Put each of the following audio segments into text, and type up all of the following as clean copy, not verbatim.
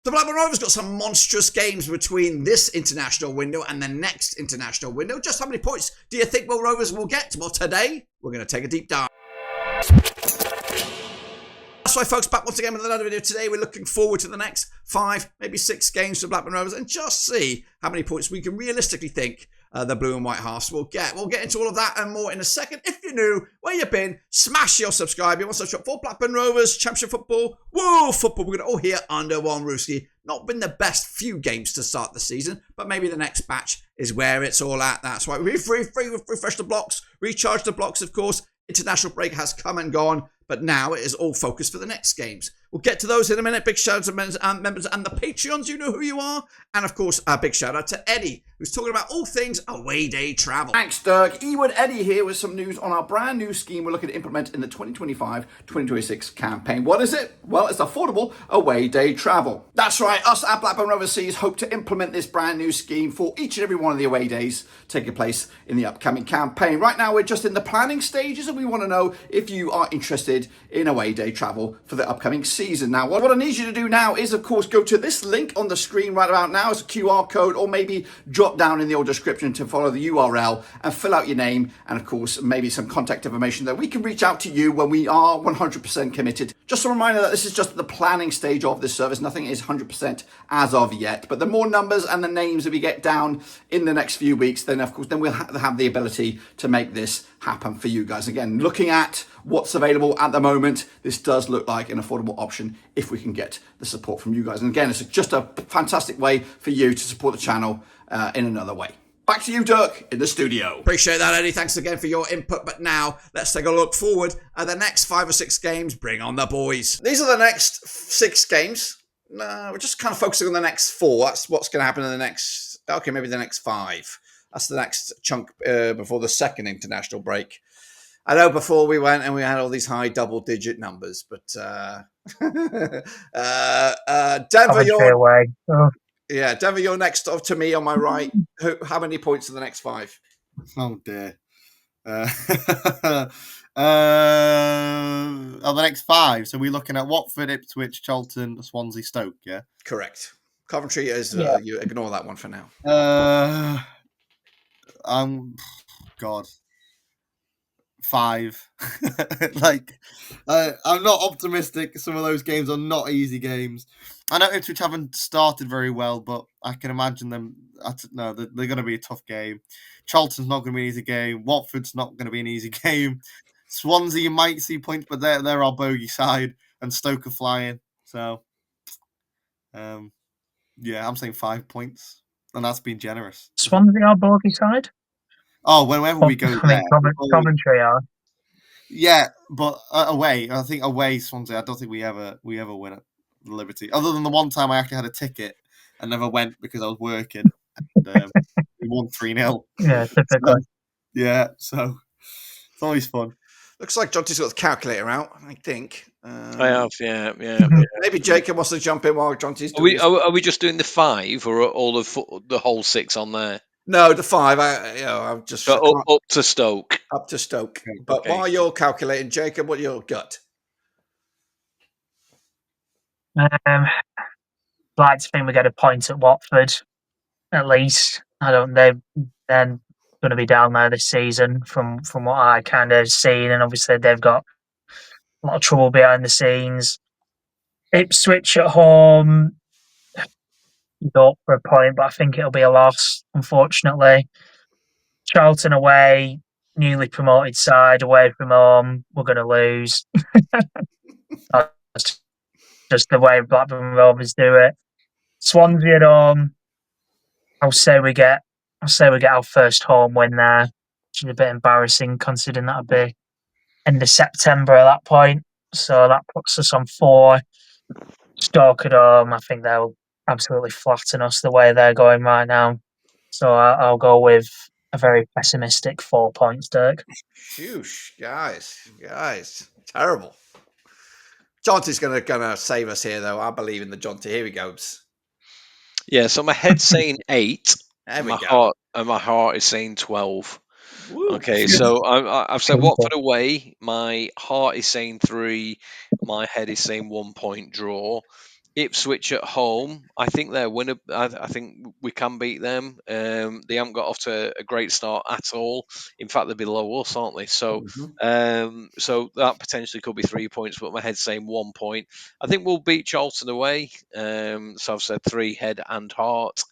The Blackburn Rovers got some monstrous games between this international window and the next international window. Just how many points do you think Rovers will get? Well, today, we're going to take a deep dive. That's why, folks, back once again with another video. Today, we're looking forward to the next 5, maybe 6 games for Blackburn Rovers and just see how many points we can realistically think the blue and white halves will get. We'll get into all of that and more in a second. If you're new, where you been, smash your subscribe. You want to subscribe for Blackburn Rovers, Championship football, woo, football. We're going to all hear under one Rooski. Not been the best few games to start the season, but maybe the next batch is where it's all at. That's why we refresh the blocks, recharge the blocks, of course. International break has come and gone, but now it is all focused for the next games. We'll get to those in a minute. Big shout out to members and the Patreons. You know who you are. And of course, a big shout out to Eddie, who's talking about all things away day travel. Thanks, Dirk. Ewood Eddie here with some news on our brand new scheme we're looking to implement in the 2025-2026 campaign. What is it? Well, it's affordable away day travel. That's right. Us at Blackburn Rovers hope to implement this brand new scheme for each and every one of the away days taking place in the upcoming campaign. Right now, we're just in the planning stages and we want to know if you are interested in away day travel for the upcoming season. Now, what I need you to do now is, of course, go to this link on the screen right about now. It's a QR code, or maybe drop down in the description to follow the URL and fill out your name and, of course, maybe some contact information that we can reach out to you when we are 100% committed. Just a reminder that this is just the planning stage of this service. Nothing is 100% as of yet. But the more numbers and the names that we get down in the next few weeks, then, of course, then we'll have the ability to make this happen for you guys. Again, looking at what's available at the moment, this does look like an affordable option if we can get the support from you guys. And again, it's just a fantastic way for you to support the channel in another way. Back to you, Dirk, in the studio. Appreciate that, Eddie. Thanks again for your input. But now, let's take a look forward at the next 5 or 6 games. Bring on the boys. These are the next 6 games. We're just kind of focusing on the next 4. That's what's going to happen in the next, okay, maybe the next 5. That's the next chunk before the second international break. I know before we went and we had all these high double-digit numbers, but Denver, Denver, you're next to me on my right. How many points in the next 5? Oh dear. The next 5. So we're looking at Watford, Ipswich, Charlton, Swansea, Stoke. Yeah, correct. Coventry is you ignore that one for now. God. 5. I'm not optimistic. Some of those games are not easy games. I know Ipswich haven't started very well, but I can imagine them. No, they're going to be a tough game. Charlton's not going to be an easy game. Watford's not going to be an easy game. Swansea, you might see points, but they're our bogey side, and Stoke are flying. So, I'm saying 5 points, and that's been generous. Swansea our bogey side? Oh, whenever we go there. Coventry are. Yeah, but away. I think away Swansea. I don't think we ever win at Liberty. Other than the one time I actually had a ticket and never went because I was working. And, we won 3-0. Yeah, typically. So it's always fun. Looks like Jonty's got the calculator out, I think. I have, yeah. Maybe Jacob wants to jump in while Jonty's doing Are we just doing the 5 or all the whole 6 on there? No, the 5. I'm just up to Stoke. Up to Stoke. But while you're calculating, Jacob, what your gut? Like to think we get a point at Watford, at least. They're going to be down there this season from what I kind of seen, and obviously they've got a lot of trouble behind the scenes. Ipswich at home, go up for a point, but I think it'll be a loss, unfortunately. Charlton away, newly promoted side, away from home, we're going to lose. That's just the way Blackburn Rovers do it. Swansea at home, I'll say we get our first home win there, which is a bit embarrassing considering that'll be end of September at that point. So that puts us on 4. Stoke at home, I think they'll absolutely flatten us the way they're going right now. So I'll go with a very pessimistic 4 points, Dirk. Phew, guys, terrible. Jonty's gonna save us here, though. I believe in the Jonty. Here he goes. Yeah, so my head's saying 8, and my heart is saying 12. Woo. Okay, so I've said Watford away. My heart is saying 3. My head is saying 1 point draw. Ipswich at home. I think they're winner. I think we can beat them. They haven't got off to a great start at all. In fact, they're below us, aren't they? So, so that potentially could be 3 points. But my head's saying 1 point. I think we'll beat Charlton away. So I've said 3 head and heart.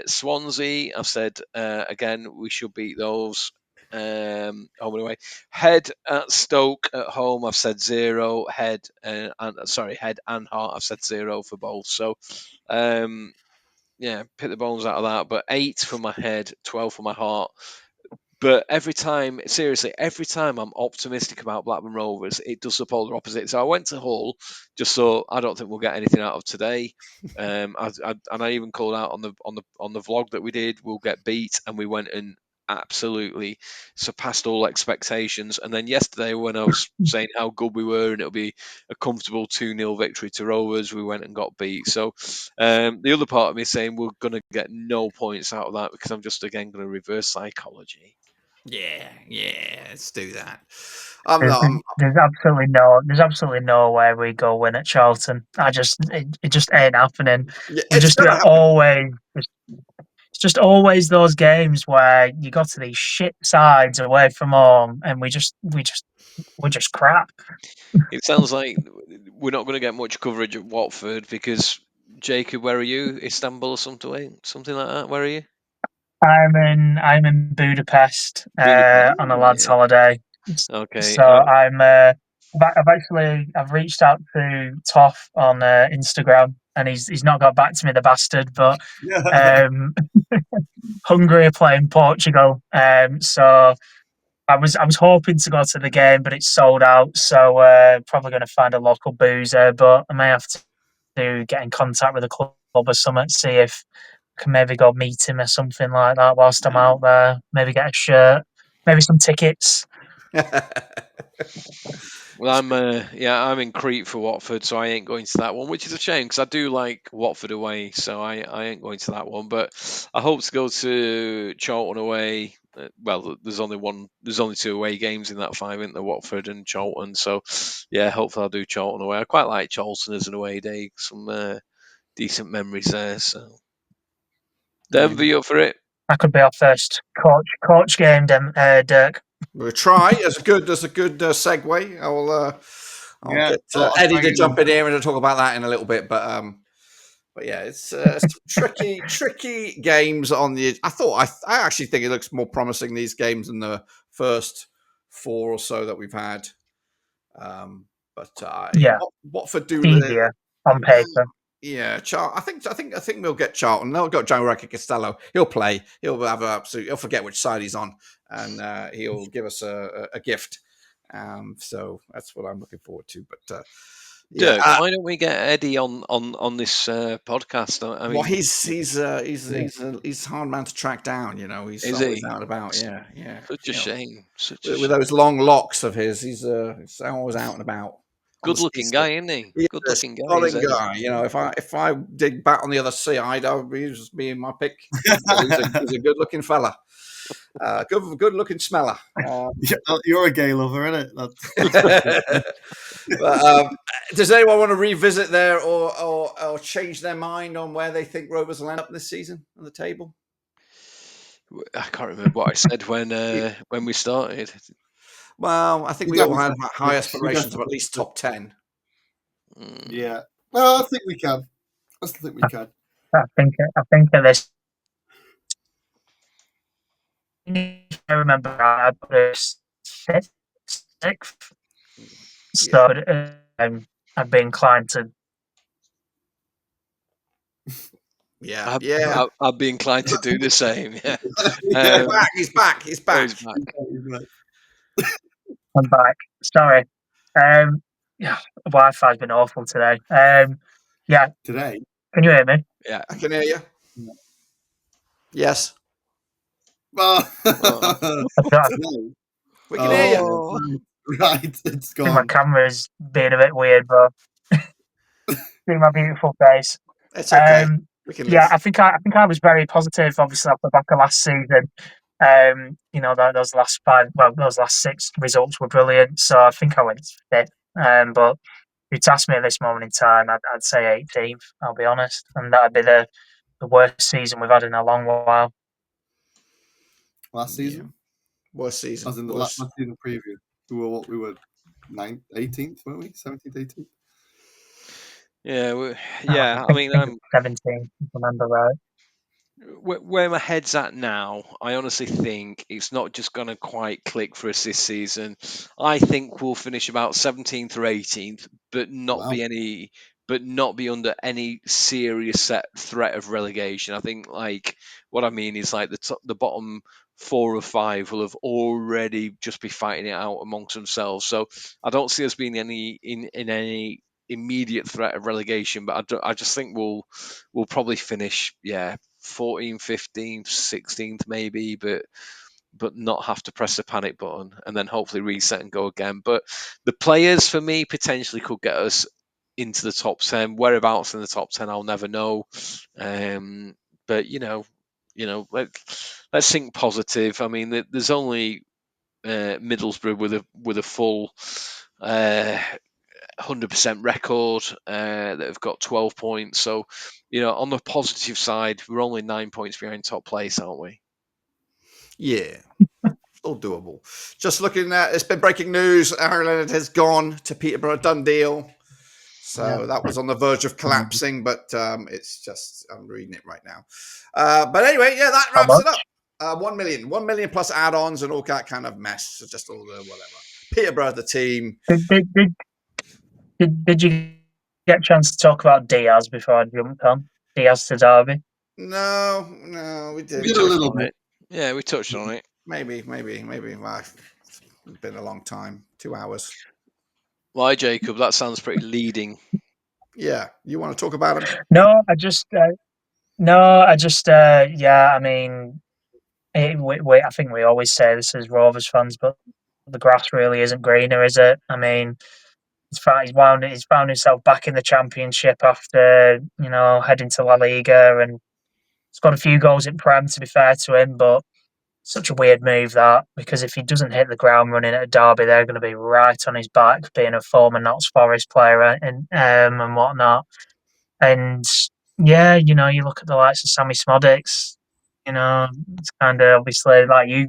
Swansea, I've said again we should beat those. Home and away. Head at Stoke at home, I've said 0. Head and heart, I've said 0 for both. So, yeah, pick the bones out of that. But 8 for my head, 12 for my heart. But every time I'm optimistic about Blackburn Rovers, it does the polar opposite. So I went to Hull just so I don't think we'll get anything out of today. And I even called out on the vlog that we did, we'll get beat, and we went and absolutely surpassed all expectations. And then yesterday, when I was saying how good we were and it'll be a comfortable 2-0 victory to Rovers, we went and got beat. So the other part of me is saying we're going to get no points out of that because I'm just again going to reverse psychology. Yeah, let's do that. There's absolutely no way we go win at Charlton. It just ain't happening. Yeah, We it's just gonna happen. always it's just always those games where you go to these shit sides away from home, and we're just crap. It sounds like we're not going to get much coverage at Watford because Jacob, where are you? Istanbul or something like that. Where are you? I'm in Budapest Budapest. on a lad's holiday. Okay. So I've reached out to Toff on Instagram, and he's not got back to me, the bastard. But Hungary are playing Portugal, so I was hoping to go to the game, but it's sold out. So probably going to find a local boozer, but I may have to get in contact with the club or something, see if I can maybe go meet him or something like that whilst I'm out there. Maybe get a shirt, maybe some tickets. Well, I'm in Crete for Watford, so I ain't going to that one, which is a shame because I do like Watford away, so I ain't going to that one. But I hope to go to Charlton away. Well, there's only 2 away games in that 5, isn't there? Watford and Charlton. So, yeah, hopefully I'll do Charlton away. I quite like Charlton as an away day. Some decent memories there. So, Denver, you up for it? That could be our first coach game, Dirk. We'll try. That's a good segue. I'll get Eddie to jump in here and to talk about that in a little bit. But yeah, it's some tricky games on the. I actually think it looks more promising, these games, than the first 4 or so that we've had. Watford do easier on paper. Yeah, I think we'll get Charlton. They'll got Joe Rocky Costello. He'll play. He'll have he'll forget which side he's on, and he'll give us a gift. So that's what I'm looking forward to. But Dirk, why don't we get Eddie on this podcast? I mean, well, he's a hard man to track down. You know, he's always out and about. Yeah. Such a shame. With those long locks of his, he's always out and about. Good-looking guy, isn't he? Good-looking guy. You know, if I did bat on the other side, I would just be my pick. He's a good-looking fella. Good-looking smeller. You're a gay lover, innit? But, does anyone want to revisit there or change their mind on where they think Rovers will end up this season on the table? I can't remember what I said when we started. Well, I think we all had high aspirations of at least top 10. Yeah. Well, I think we can. I think at this. I remember I put a 6th. So I'd be inclined to. Yeah. I'd be inclined to do the same. Yeah. He's back. I'm back. Sorry. Wi-Fi's been awful today. Yeah. Today? Can you hear me? Yeah. I can hear you. Yeah. Yes. We can hear you. Right, it's gone. I think my camera's being a bit weird, but see my beautiful face. It's okay. I think I was very positive, obviously, off the back of last season. Those last 6 results were brilliant. So I think I went 5th. But you task me at this moment in time, I'd say 18th. I'll be honest, and that'd be the worst season we've had in a long while. Last season, worst season. as in the last season preview, we were 18th, weren't we? 17th, 18th. Yeah. I mean, I'm 17th, if I remember right. where my head's at now. I honestly think it's not just going to quite click for us this season. I think we'll finish about 17th or 18th, but not be under any serious threat of relegation. I think what I mean is the bottom 4 or 5 will have already just be fighting it out amongst themselves. So I don't see us being in any immediate threat of relegation, but I just think we'll probably finish 14th, 15th, 16th maybe, but not have to press the panic button and then hopefully reset and go again. But the players for me potentially could get us into the top 10. Whereabouts in the top 10, I'll never know. But let's think positive. I mean, there's only Middlesbrough with a full 100% record that have got 12 points. So, on the positive side, we're only 9 points behind top place, aren't we? Yeah. All doable. Just looking at, it's been breaking news. Aaron Leonard has gone to Peterborough, done deal. So that was on the verge of collapsing, but it's just, I'm reading it right now. But anyway, that wraps it up. 1 million. 1 million plus add-ons and all that kind of mess. So just all the whatever. Peterborough, the team. Did you get a chance to talk about Diaz before I jumped on? Diaz to Derby? No, we didn't. We did a little bit. Yeah, we touched on it. Maybe. Well, it's been a long time. 2 hours. Why, Jacob? That sounds pretty leading. Yeah, you want to talk about him? No, I just, I mean, I think we always say this as Rovers fans, but the grass really isn't greener, is it? I mean, he's found himself back in the Championship after heading to La Liga, and he's got a few goals in Prem. To be fair to him, but such a weird move that, because if he doesn't hit the ground running at a Derby, they're going to be right on his back, being a former Notts Forest player and whatnot. And you look at the likes of Sammy Smodics. It's kind of obviously like you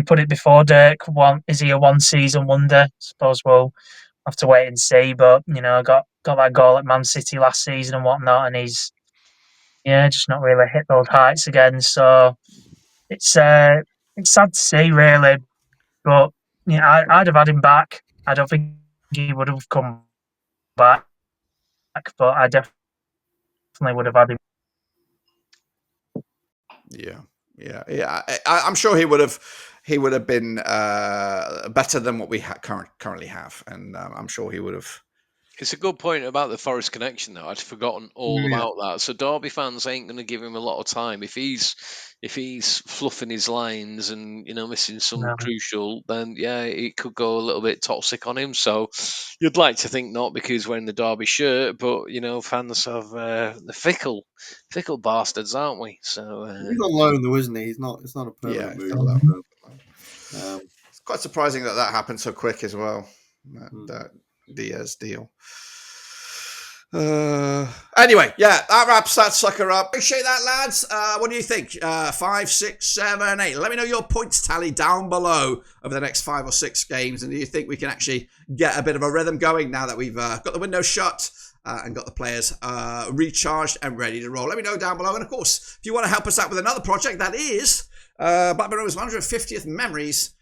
put it before, Dirk. Is he a one-season wonder? I suppose we'll have to wait and see. But got that goal at Man City last season and whatnot, and he's just not really hit those heights again. So it's sad to see, really. But I'd have had him back. I don't think he would have come back, but I definitely would have had him. Yeah. I'm sure he would have been better than what we currently have, and I'm sure he would have. It's a good point about the Forest connection, though. I'd forgotten all about that. So Derby fans ain't going to give him a lot of time. If he's fluffing his lines and missing some crucial, then it could go a little bit toxic on him. So you'd like to think not, because we're in the Derby shirt, but fans have the fickle bastards, aren't we? So he's on loan though, isn't he? It's not a permanent move. It's quite surprising that happened so quick as well. That Diaz deal. Anyway, that wraps that sucker up. Appreciate that, lads. What do you think? 5, 6, 7, 8. Let me know your points tally down below over the next 5 or 6 games. And do you think we can actually get a bit of a rhythm going now that we've got the window shut and got the players recharged and ready to roll? Let me know down below. And of course, if you want to help us out with another project, that is Blackburn Rovers 150th Memories,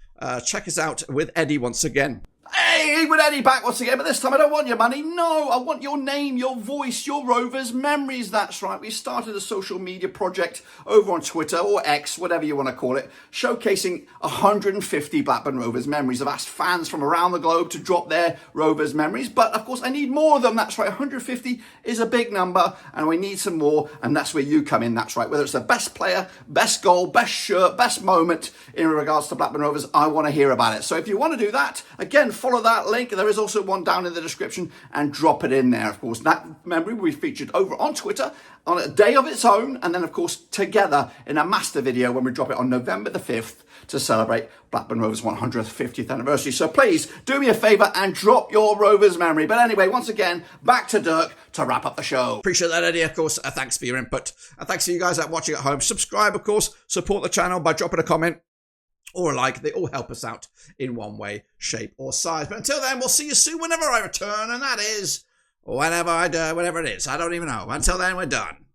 check us out with Eddie once again. Hey, with Eddie back once again, but this time I don't want your money. No, I want your name, your voice, your Rovers memories. That's right. We started a social media project over on Twitter or X, whatever you want to call it, showcasing 150 Blackburn Rovers memories. I've asked fans from around the globe to drop their Rovers memories, but of course I need more of them. That's right. 150 is a big number and we need some more, and that's where you come in. That's right. Whether it's the best player, best goal, best shirt, best moment in regards to Blackburn Rovers, I want to hear about it. So if you want to do that, again, follow follow that link. There is also one down in the description, and drop it in there. Of course, that memory will be featured over on Twitter on a day of its own, and then of course together in a master video when we drop it on November the 5th to celebrate Blackburn Rovers' 150th anniversary. So please do me a favour and drop your Rovers memory. But anyway, once again, back to Dirk to wrap up the show. Appreciate that, Eddie. Of course, thanks for your input. And thanks to you guys that are watching at home. Subscribe, of course. Support the channel by dropping a comment or a like. They all help us out in one way, shape or size. But until then, we'll see you soon whenever I return. And that is whenever it is. I don't even know. Until then, we're done.